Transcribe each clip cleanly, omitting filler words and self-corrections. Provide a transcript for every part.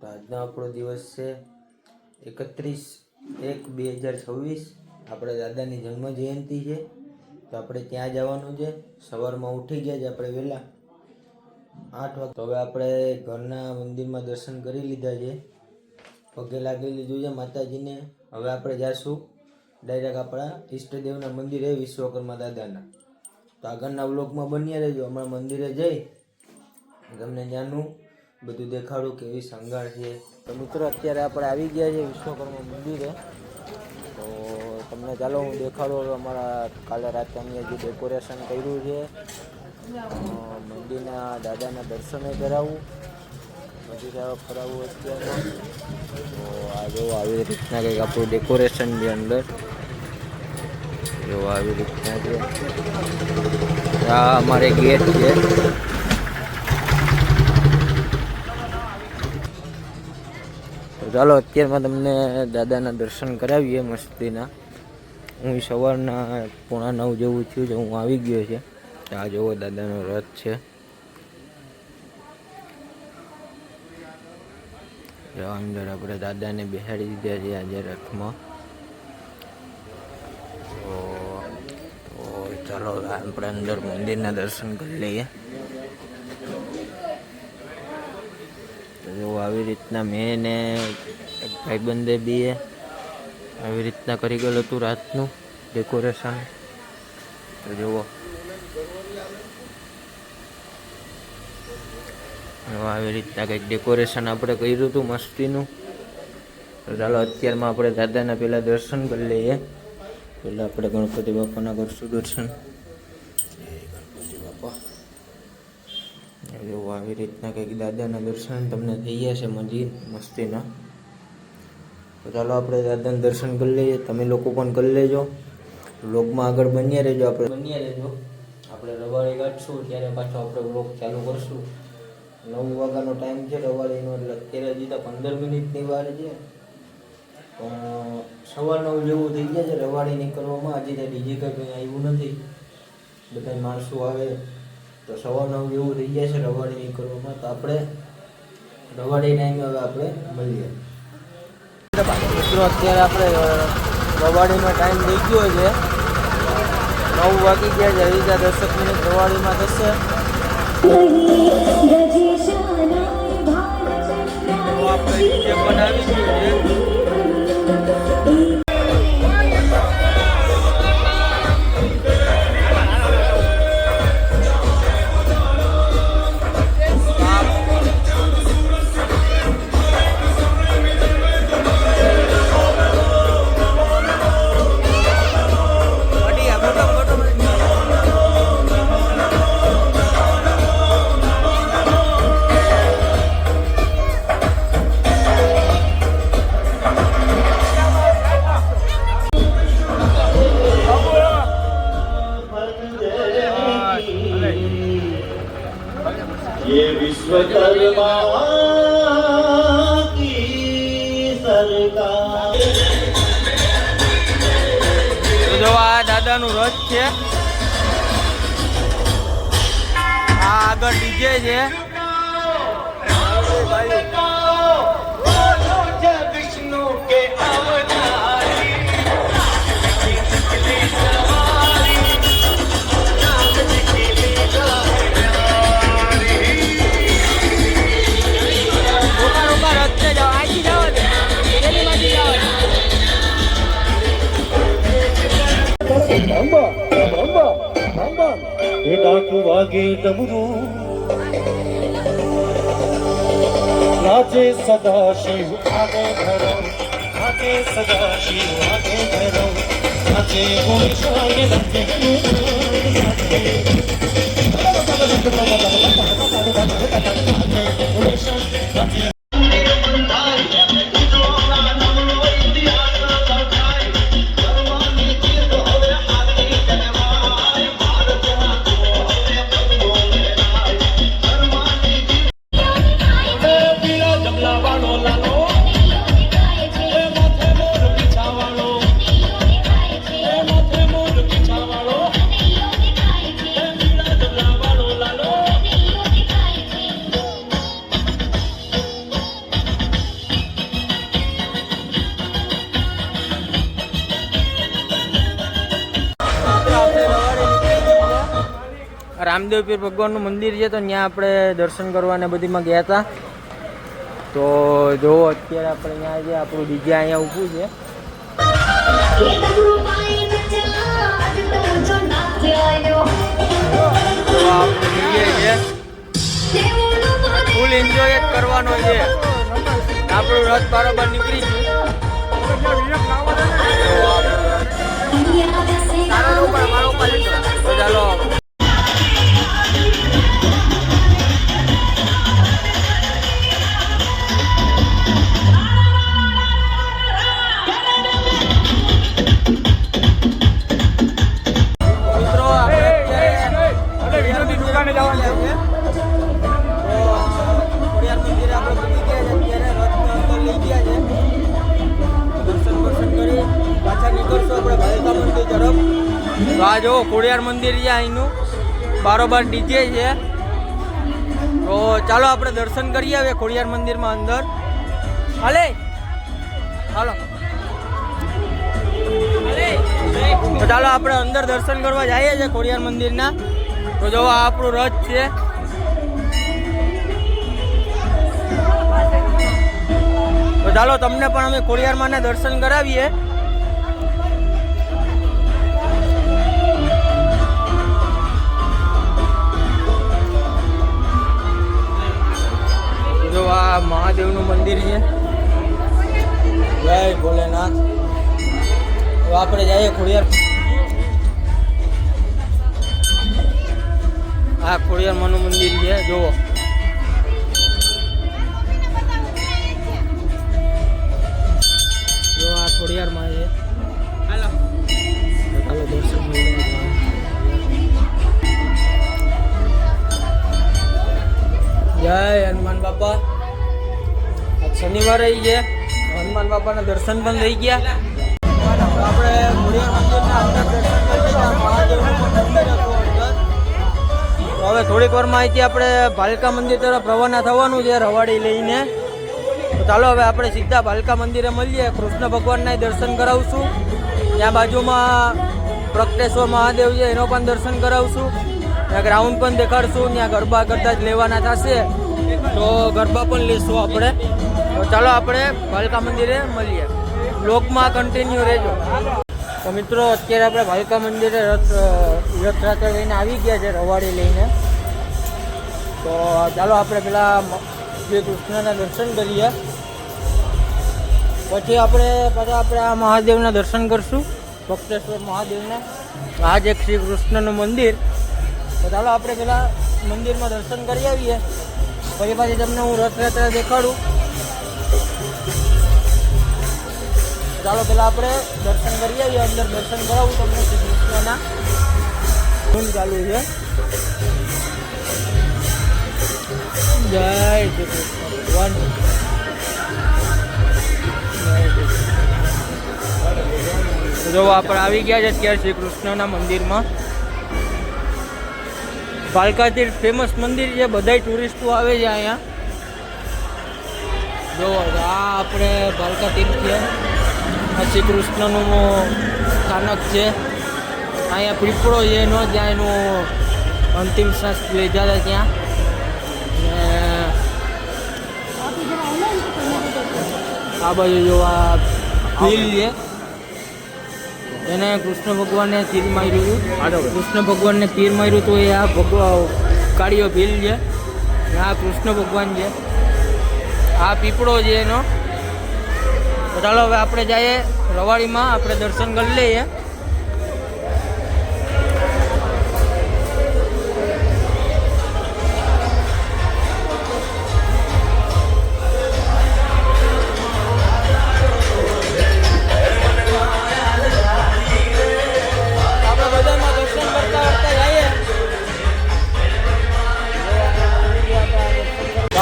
તો આજનો આપણો દિવસ છે 31/1/2026. આપણે દાદાની જન્મ જયંતિ છે, તો આપણે ત્યાં જવાનું છે. સવારમાં ઉઠી ગયા છે આપણે વહેલા 8 વાગે. તો હવે આપણે ઘરના મંદિરમાં દર્શન કરી લીધા છે, પગે લાગી લીધું છે માતાજીને. હવે આપણે જઈશું ડાયરેક્ટ આપણા ઈષ્ટદેવના મંદિરે, વિશ્વકર્મા દાદાના. તો આગળના વ્લોગમાં બન્યા રહેજો. હમણાં મંદિરે જઈ તમને ત્યાંનું બધું દેખાડું, કેવી શણગાર છે. તો મિત્રો અત્યારે આપણે આવી ગયા છે વિશ્વકર્મા મંદિરે. તો તમને ચાલો હું દેખાડું અમારા કાલે રાતે અમે જે ડેકોરેશન કર્યું છે, મંદિરના દાદાના દર્શને કરાવું, બધી તરફ ફરાવું અત્યારમાં. તો આ જો આવી રીતના કંઈક આપણું ડેકોરેશન છે અંદર, જો આવી રીતના છે. આ અમારે ગેટ છે. ચાલો અત્યારમાં તમને દાદાના દર્શન કરાવીએ મસ્તીના. હું સવારના 8:45 જેવું થયું છે, હું આવી ગયો છે. આ જોવો દાદાનો રથ છે. અંદર આપણે દાદાને બેસાડી દીધા છે આજે રથમાં. તો ચાલો આપણે અંદર મંદિરના દર્શન કરી લઈએ. જો આવી રીતના મેં ને એક ભાઈબંધે બી આવી રીતના કરી ગયેલું હતું રાતનું ડેકોરેશન. તો જુઓ આવી રીતના કંઈક ડેકોરેશન આપણે કર્યું હતું મસ્તીનું. તો ચાલો અત્યારમાં આપણે દાદાના પહેલાં દર્શન કરી લઈએ. પહેલાં આપણે ગણપતિ બાપાના કરશું દર્શન. ગણપતિ બાપા એવું આવી રીતના કંઈક દાદાના દર્શન તમને થઈ ગયા છે મંદિર મસ્તીના. તો ચાલો આપણે દાદાના દર્શન કરી લઈએ. તમે લોકો પણ કરી લેજો, વ્લોગમાં આગળ બન્યા રહેજો. આપણે રવાડી કાઢશું ત્યારે પાછો આપણે વ્લોગ ચાલુ કરશું. 9 વાગ્યાનો ટાઈમ છે રવાડીનો, એટલે અત્યારે હજી તો 15 મિનિટની વાર છે. પણ 9:15 જેવું થઈ ગયા છે રવાડી નીકળવામાં. હજી તો ડીજે કંઈ આવ્યું નથી, બધા માણસો આવે તો 9:15 જેવું થઈ ગયા છે રવાડી નીકળવામાં. તો આપણે રવાડી ટાઈમે હવે આપણે મળીએ. મિત્રો અત્યારે આપણે રવાડીનો ટાઈમ થઈ ગયો છે, 9 વાગી ગયા છે. હજી 10 મિનિટ રવાડીમાં થશે. આપણે ડીજે પણ આવી ગયું છે. ये विश्वकर्मा की सरकार. જો આ દાદાનું રથ છે, આ આગળ ડીજે છે. विष्णु के डाकू वागे डमरू नाचे सदा शिव आगे धरो, नाचे सदा शिव आगे धरो, नाचे गोविंद नाचे રામદેવ પીર ભગવાનનું મંદિર છે, તો ત્યાં આપણે દર્શન કરવા ને બધીમાં ગયા હતા. તો જો અત્યારે આપણે અહીંયા જે આપણું ડીજે અહીંયા ઊભું છે. ફૂલ એન્જોય જ કરવાનો છે. આપણું રથ બરાબર નીકળી ગયું. તો ચાલો તો આ જો ખોડિયાર મંદિર છે, અહીંનું બારોબાર ડીજે છે. તો ચાલો આપણે દર્શન કરી આવીએ ખોડિયાર મંદિરમાં અંદર. હાલે ચાલો, તો ચાલો આપણે અંદર દર્શન કરવા જઈએ છીએ ખોડિયાર મંદિરના. તો જો આ આપણું રથ છે. તો ચાલો તમને પણ અમે ખોડિયારમાંના દર્શન કરાવીએ. જો આ મહાદેવનું મંદિર છે. જય ભોલેનાથ. તો આપણે જઈએ ખોડિયાર. આ ખોડિયારમાંનું મંદિર છે. જુઓ જો આ ખોડિયારમાં છે. ચાલો દર્શન જય હનુમાન બાપા. આજ શનિવારે છે, હનુમાન બાપાના દર્શન પણ થઈ ગયા. આપણે ખોડિયાર મંદિરના અંદર દર્શન કરી લીધા. મહાદેવનું મંદિર હતું અંદર. તો હવે થોડીક વારમાં અહીંથી આપણે ભાલકા મંદિર તરફ રવાના થવાનું છે રવાડી લઈને. તો ચાલો હવે આપણે સીધા ભાલકા મંદિરે મળીએ. કૃષ્ણ ભગવાનના દર્શન કરાવશું. ત્યાં બાજુમાં પ્રગટેશ્વર મહાદેવ છે, એનો પણ દર્શન કરાવશું. ત્યાં ગ્રાઉન્ડ પણ દેખાડશું. ત્યાં ગરબા કરતા જ લેવાના થશે, તો ગરબા પણ લઈશું આપણે. તો ચાલો આપણે ભાલકા મંદિરે મળીએ. બ્લોગમાં કન્ટિન્યુ રહેજો. તો મિત્રો અત્યારે આપણે ભાલકા મંદિરે રથયાત્રા લઈને આવી ગયા છે, રવાડી લઈને. તો ચાલો આપણે પેલા શ્રી કૃષ્ણના દર્શન કરીએ, પછી આપણે આ મહાદેવના દર્શન કરશું, ભક્તેશ્વર મહાદેવના. આ જ એક શ્રી કૃષ્ણનું મંદિર. તો ચાલો આપણે પેલા મંદિરમાં દર્શન કરી આવીએ, પછી તમને હું રથયાત્રા દેખાડું. ચાલો પેલા આપણે દર્શન કરી આવીએ. અંદર દર્શન કરાવું તમને શ્રી કૃષ્ણના. ધૂન ચાલુ છે. જય શ્રી કૃષ્ણ ભગવાન. જો આપણે આવી ગયા છે અત્યારે શ્રી કૃષ્ણના મંદિરમાં. ભાલકા તીર્થ ફેમસ મંદિર છે, બધાય ટુરિસ્ટો આવે છે અહીંયા. જો આ આપણે ભાલકા તીર્થ છે, આ શ્રી કૃષ્ણનું સ્થાનક છે. અહીંયા પીપળો છે એનો, જ્યાં એનું અંતિમ શ્વાસ લીધા હતા ત્યાં. આ બાજુ જો આ ભીલ છે, એને કૃષ્ણ ભગવાનને તીર માર્યું હતું. કૃષ્ણ ભગવાનને તીર માર્યું હતું એ આ કાળીઓ ભીલ છે. આ કૃષ્ણ ભગવાન છે. આ પીપળો છે એનો. તો ચાલો હવે આપણે જઈએ રવાડીમાં, આપણે દર્શન કરી લઈએ.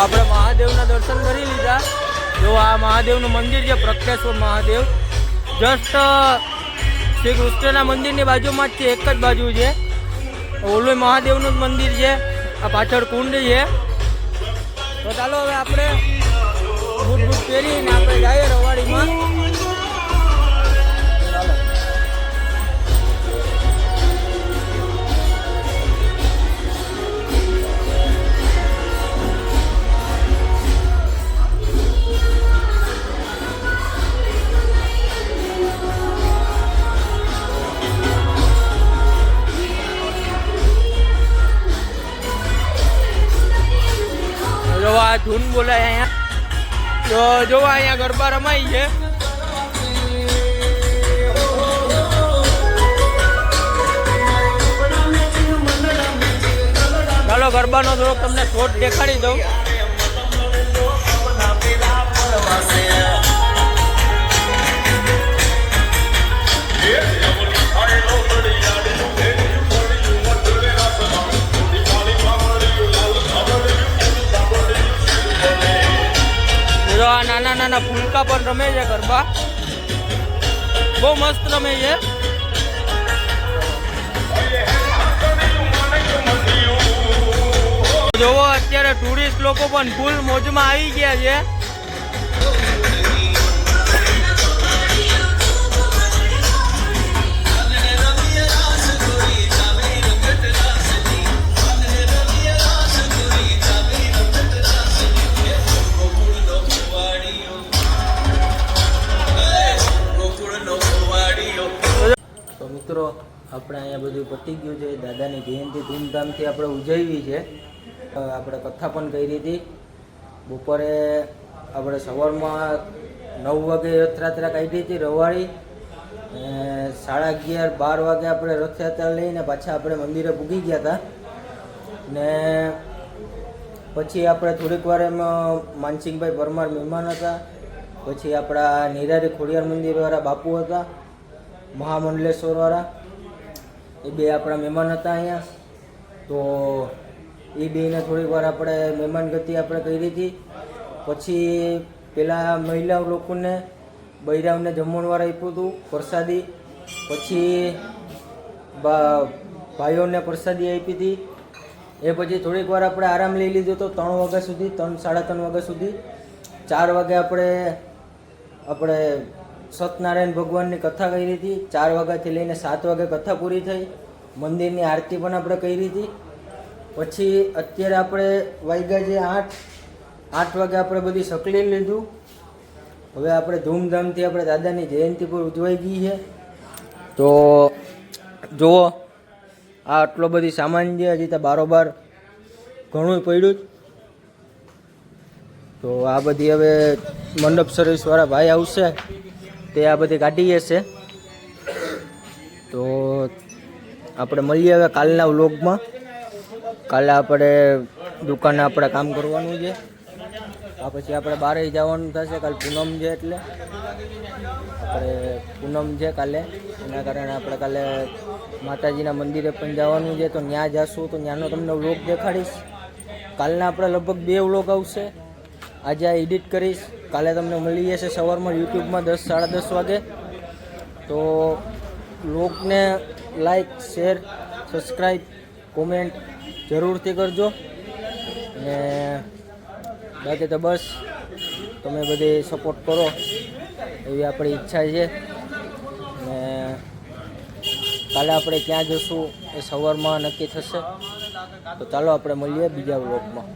આપણે મહાદેવના દર્શન કરી લીધા. જો આ મહાદેવનું મંદિર છે, પ્રગટેશ્વર મહાદેવ. જસ્ટ શ્રી કૃષ્ણના મંદિરની બાજુમાં જ છે, એક જ બાજુ છે. ઓલું મહાદેવનું જ મંદિર છે. આ પાછળ કુંડ છે. તો ચાલો હવે આપણે બૂટ પહેરીને આપણે જઈએ રવાડીમાં. તો જો અહીંયા ગરબા રમાય છે. ચાલો ગરબાનો થોડોક તમને શોટ દેખાડી દઉં. જો આ નાના નાના ફૂલકા પણ રમે છે ગરબા, બહુ મસ્ત રમે છે. જોવો અત્યારે ટુરિસ્ટ લોકો પણ ફૂલ મોજમાં આવી ગયા છે. તો મિત્રો આપણે અહીંયા બધું પતી ગયું છે. દાદાની જયંતિ ધૂમધામથી આપણે ઉજવી છે. આપણે કથા પણ કરી હતી. બપોરે આપણે સવારમાં 9 વાગે રથયાત્રા કાઢી હતી રવાડી, 11:30 12 વાગે આપણે રથયાત્રા લઈને પાછા આપણે મંદિરે પૂગી ગયા હતા. ને પછી આપણે થોડીક વાર એમાં માનસિંહભાઈ પરમાર મહેમાન હતા. પછી આપણા નિરારી ખોડિયાર મંદિરવાળા બાપુ હતા, મહામંડલેશ્વરવાળા, એ બે આપણા મહેમાન હતા અહીંયા. તો એ બેને થોડીક વાર આપણે મહેમાન ગતિ આપણે કરી હતી. પછી પેલા મહિલા લોકોને બૈરાવને જમણવાર આપ્યું હતું પ્રસાદી. પછી ભાઈઓને પ્રસાદી આપી હતી. એ પછી થોડીક વાર આપણે આરામ લઈ લીધો હતો 3 વાગ્યા સુધી, 3-3:30 વાગ્યા સુધી. 4 વાગે આપણે સત્યનારાયણ ભગવાનની કથા કરી હતી. 4 વાગ્યાથી લઈને 7 વાગે કથા પૂરી થઈ. મંદિરની આરતી પણ આપણે કરી હતી. પછી અત્યારે આપણે વાગ્યા છે 8 વાગે આપણે બધી સકલી લીધું. હવે આપણે ધૂમધામથી આપણે દાદાની જયંતિ પર ઉજવાઈ ગઈ છે. તો જુઓ આ આટલો બધી સામાન છે, હજી તો બારોબાર ઘણું પડ્યું જ. તો આ બધી હવે મંડપ સર્વિસવાળા ભાઈ આવશે તે આ બધી કાઢી જશે. તો આપણે મળીએ હવે કાલના વ્લોગમાં. કાલે આપણે દુકાને આપણે કામ કરવાનું છે. આ પછી આપણે બહાર જવાનું થશે. કાલે પૂનમ છે એટલે આપણે પૂનમ છે કાલે, એના કારણે આપણે કાલે માતાજીના મંદિરે પણ જવાનું છે. તો ત્યાં જશું તો ત્યાંનો તમને વ્લોગ દેખાડીશ. કાલના આપણે લગભગ 2 વ્લોગ આવશે. આજે આ એડિટ કરીશ. કાલે તમને મળી જશે સવારમાં યુટ્યુબમાં 10-10:30 વાગે. તો વ્લોગને લાઈક, શેર, સબસ્ક્રાઈબ, કોમેન્ટ જરૂરથી કરજો. ને બાકી તો બસ તમે બધી સપોર્ટ કરો એવી આપણી ઈચ્છા છે. ને કાલે આપણે ક્યાં જશું એ સવારમાં નક્કી થશે. તો ચાલો આપણે મળીએ બીજા વ્લોગમાં.